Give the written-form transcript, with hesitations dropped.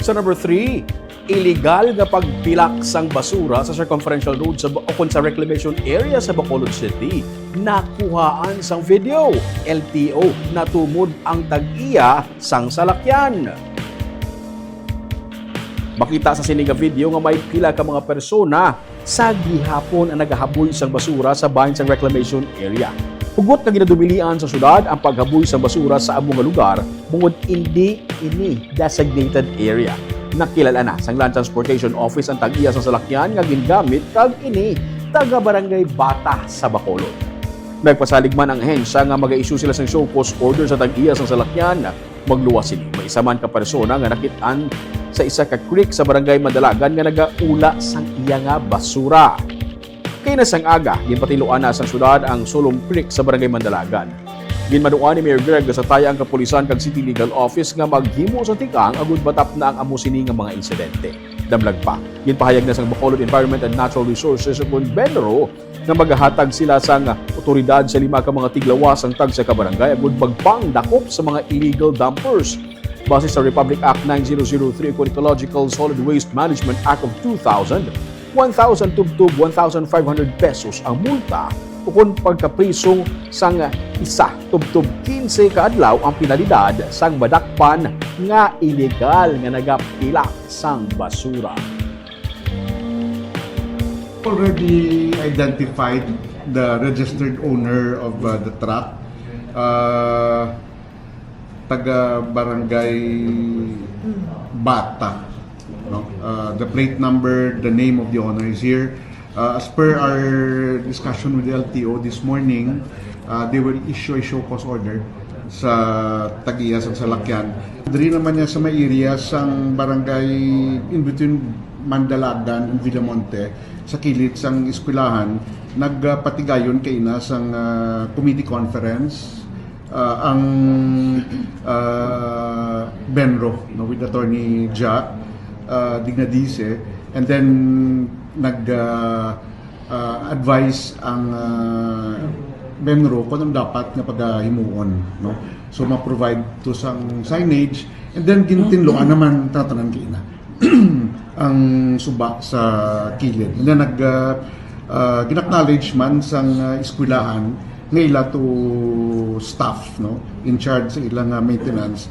Sa number 3, iligal na pagpilak sang basura sa circumferential road sa reclamation area sa Bacolod City. Nakuhaan sang video. LTO, natumod ang tag-iya sang Salakyan. Makita sa siniga video nga may pila ka mga persona sa gihapon ang nagahaboy sang basura sa bahin sang reclamation area. Hugot na ginadumilian sa syudad ang paghaboy sang basura sa among lugar bungod hindi ini designated area. Nakilala na sang Land Transportation Office ang tag-iya sa Salakyan nga gingamit kag ini taga Barangay Bata sa Bacolod. Nagpasalig man ang ahensya nga mag-i-issue sila sang show cause order sa tag-iya sa Salakyan. Magluwas sini. May isa man ka persona nga nakitaan sa isa ka creek sa Barangay Madalagan nga nagaula sang iya nga basura. Kaya na sang aga, ginpatiluan na sang syudad ang Solom Creek sa Barangay Madalagan. Ginmaduan ni Mayor Greg sa taya ang kapulisan kag City Legal Office nga maghimo sa tikang agud batap na ang amo sini nga mga insidente. Damlag pa, ginpahayag na sang Bacolod Environment and Natural Resources ug Benro nga maghahatag sila sang otoridad sa 5 ka mga tiglawas ang tag sa kabarangay agud pagpang dakop sa mga illegal dumpers. Base sa Republic Act 9003 ug Ecological Solid Waste Management Act of 2000, 1,000 tubtub 1,500 pesos ang multa kung pagkaprisong sang isa tubtub 15 kaadlaw ang penalidad sang madakpan nga illegal nga nagapilak sang basura. Already identified the registered owner of the truck, taga Barangay Bata. No? The plate number, the name of the owner is here. As per our discussion with the LTO this morning, they will issue a show cause order sa tag-iya sa Salakyan. Dari naman niya sa may area sang barangay in between Mandalagan and Villamonte sa kilid sang eskwelahan, nagpatigayon kay ina sang committee conference ang Benro, no, with Attorney Jack Dignadice, and then nag-advise ang Benro kung anong dapat nga paghimuon, no? So ma-provide to sang signage, and then gintinloan naman tatanan kay ina ang suba sa kilid. And then gin-acknowledge man sang eskwelahan nga ila to staff, no, in charge sa ilang maintenance